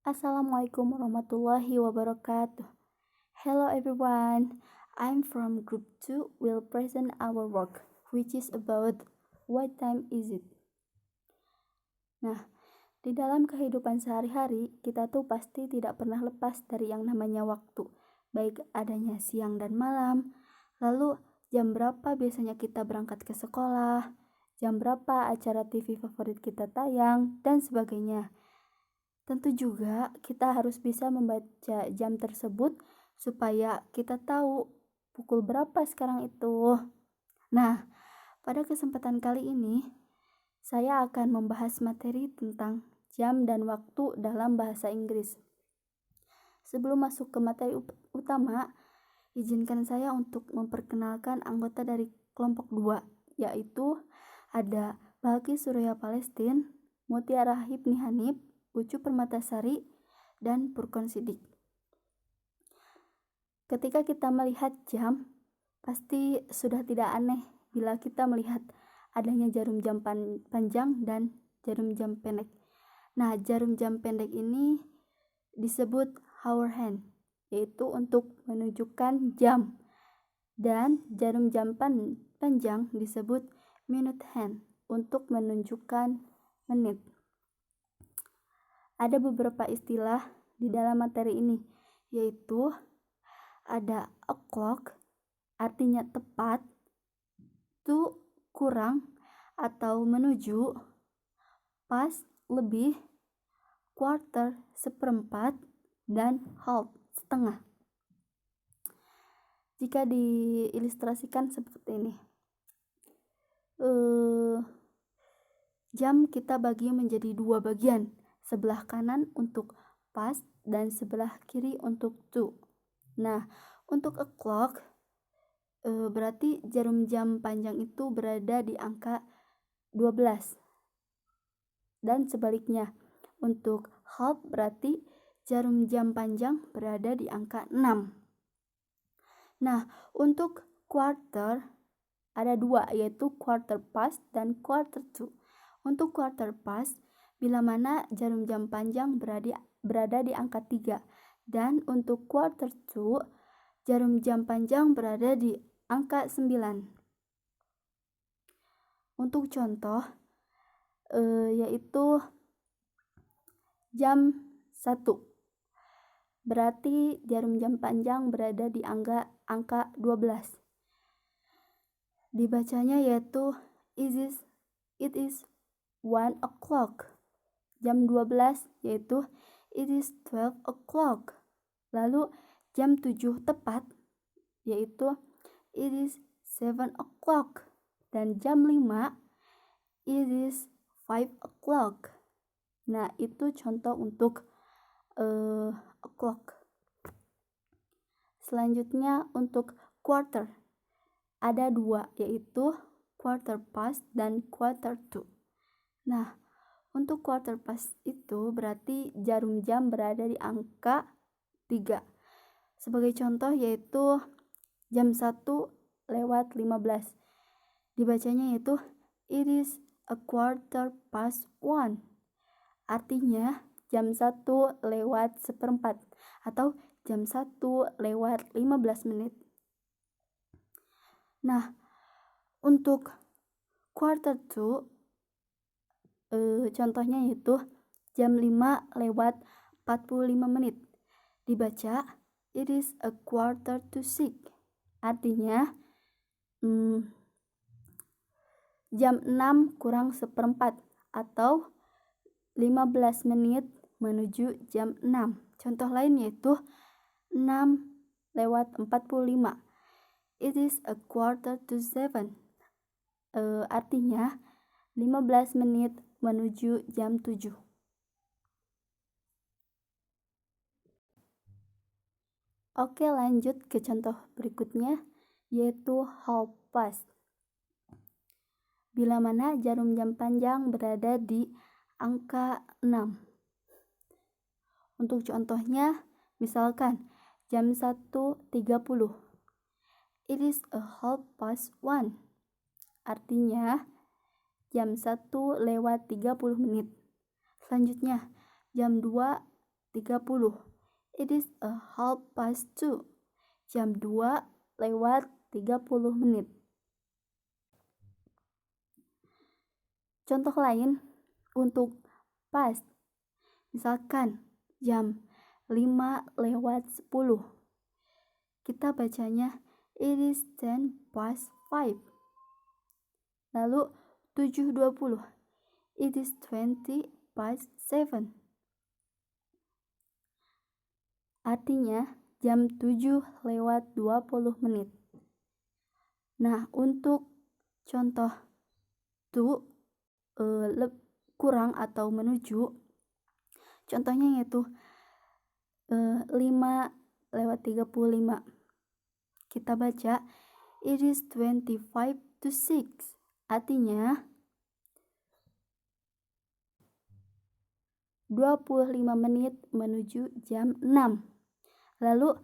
Assalamualaikum warahmatullahi wabarakatuh. Hello everyone, I'm from group 2 will present our work which is about what time is it. Nah, di dalam kehidupan sehari-hari kita tuh pasti tidak pernah lepas dari yang namanya waktu, baik adanya siang dan malam. Lalu jam berapa biasanya kita berangkat ke sekolah, jam berapa acara TV favorit kita tayang, dan sebagainya. Tentu juga kita harus bisa membaca jam tersebut supaya kita tahu pukul berapa sekarang itu. Nah, pada kesempatan kali ini saya akan membahas materi tentang jam dan waktu dalam bahasa Inggris. Sebelum masuk ke materi utama, izinkan saya untuk memperkenalkan anggota dari kelompok 2, yaitu ada Balki Surya Palestin, Mutiara Hibni Hanif, Ucu Permatasari, dan Purkon Sidik. Ketika kita melihat jam, pasti sudah tidak aneh bila kita melihat adanya jarum jam panjang dan jarum jam pendek. Nah, jarum jam pendek ini disebut hour hand, yaitu untuk menunjukkan jam. Dan jarum jam panjang disebut minute hand, untuk menunjukkan menit. Ada beberapa istilah di dalam materi ini, yaitu ada o'clock, artinya tepat, to, kurang atau menuju, pas, lebih, quarter, seperempat, dan half, setengah. Jika diilustrasikan seperti ini, jam kita bagi menjadi dua bagian, sebelah kanan untuk pas dan sebelah kiri untuk to. Nah, untuk o'clock berarti jarum jam panjang itu berada di angka 12. Dan sebaliknya, untuk half berarti jarum jam panjang berada di angka 6. Nah, untuk quarter ada dua, yaitu quarter past dan quarter to. Untuk quarter past, bila mana jarum jam panjang berada di angka 3. Dan untuk quarter to, jarum jam panjang berada di angka 9. Untuk contoh, yaitu jam 1. Berarti jarum jam panjang berada di angka 12. Dibacanya yaitu it is 1 o'clock. Jam 12 yaitu it is 12 o'clock. Lalu jam 7 tepat yaitu it is 7 o'clock. Dan jam 5 it is 5 o'clock. Nah, itu contoh untuk o'clock. Selanjutnya untuk quarter. Ada dua, yaitu quarter past dan quarter to. Nah, untuk quarter past itu berarti jarum jam berada di angka 3. Sebagai contoh yaitu jam 1:15. Dibacanya yaitu it is a quarter past 1. Artinya jam 1:15 atau jam 1:15 menit. Nah, untuk quarter to contohnya yaitu jam 5:45 menit. Dibaca it is a quarter to 6. Artinya jam 6:45 atau 15 menit menuju jam 6. Contoh lain yaitu 6:45. It is a quarter to 7. Artinya 15 menit menuju jam 7. Oke, lanjut ke contoh berikutnya, yaitu half past. Bila mana jarum jam panjang berada di angka 6. Untuk contohnya, misalkan jam 1:30. It is a half past 1. Artinya jam 1:30 menit. Selanjutnya, jam 2:30. It is a 2:30. Jam 2:30. Contoh lain untuk past. Misalkan jam 5:10. Kita bacanya it is 5:10. Lalu 7:20. It is 7:20. Artinya jam 7:20. Nah, untuk contoh to kurang atau menuju, contohnya yaitu 5:35. Kita baca it is 25:06. Artinya 25 menit menuju jam 6. Lalu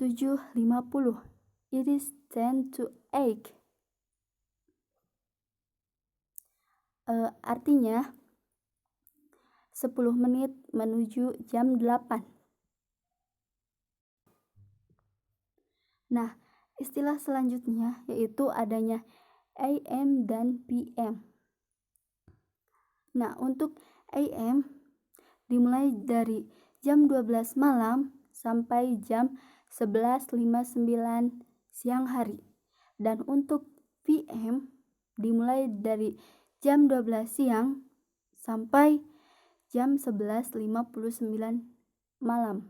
7:50. It is 10:08. Artinya 10 menit menuju jam 8. Nah, istilah selanjutnya yaitu adanya AM dan PM. Nah, untuk AM dimulai dari jam 12 malam sampai jam 11:59 siang hari. Dan untuk PM dimulai dari jam 12 siang sampai jam 11:59 malam.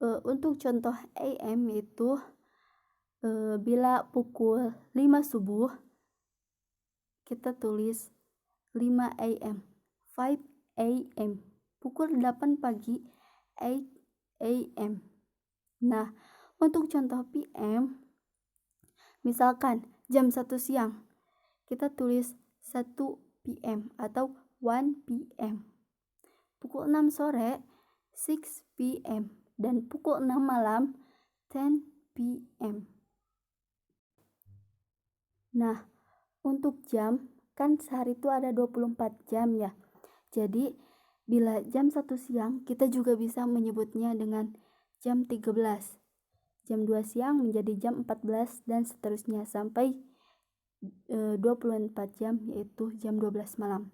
Untuk contoh AM itu bila pukul 5 subuh kita tulis 5 AM, 5 AM. Pukul 8 pagi 8 AM. Nah, untuk contoh PM, misalkan jam 1 siang kita tulis 1 PM atau 1 PM. Pukul 6 sore 6 PM dan pukul 6 malam 10 PM. Nah, untuk jam kan sehari itu ada 24 jam ya. Jadi bila jam 1 siang kita juga bisa menyebutnya dengan jam 13. Jam 2 siang menjadi jam 14 dan seterusnya sampai 24 jam yaitu jam 12 malam.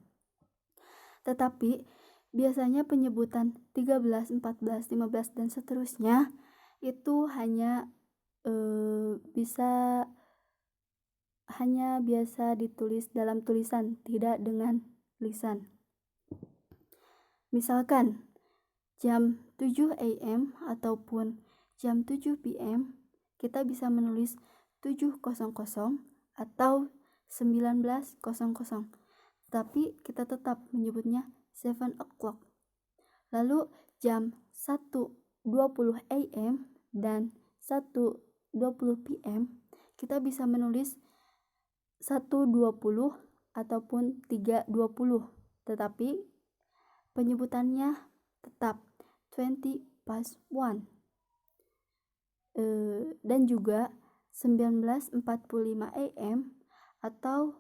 Tetapi biasanya penyebutan 13, 14, 15 dan seterusnya itu hanya biasa ditulis dalam tulisan, tidak dengan lisan. Misalkan jam 7 AM ataupun jam 7 PM kita bisa menulis 7:00 atau 19:00. Tapi kita tetap menyebutnya 7 o'clock. Lalu jam 1:20 AM dan 1:20 PM kita bisa menulis 1:20 ataupun 3:20, tetapi penyebutannya tetap 20:1. Dan juga 19:45 AM atau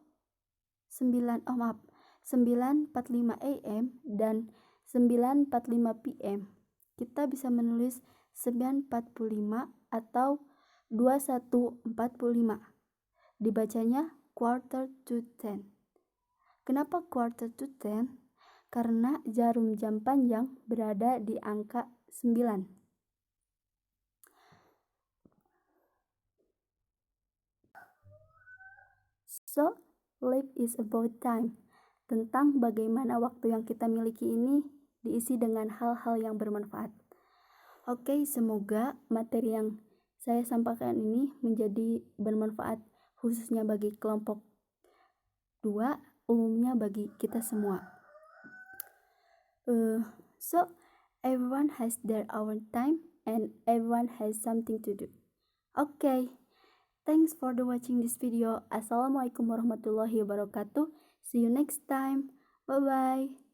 9:45 AM dan 9:45 PM. Kita bisa menulis 9:45 atau 21:45. Dibacanya 9:45. Kenapa 9:45? Karena jarum jam panjang berada di angka 9. So, life is about time. Tentang bagaimana waktu yang kita miliki ini diisi dengan hal-hal yang bermanfaat. Oke, semoga materi yang saya sampaikan ini menjadi bermanfaat khususnya bagi kelompok 2, umumnya bagi kita semua. So, everyone has their own time and everyone has something to do. Okay, thanks for watching this video. Assalamualaikum warahmatullahi wabarakatuh. See you next time. Bye-bye.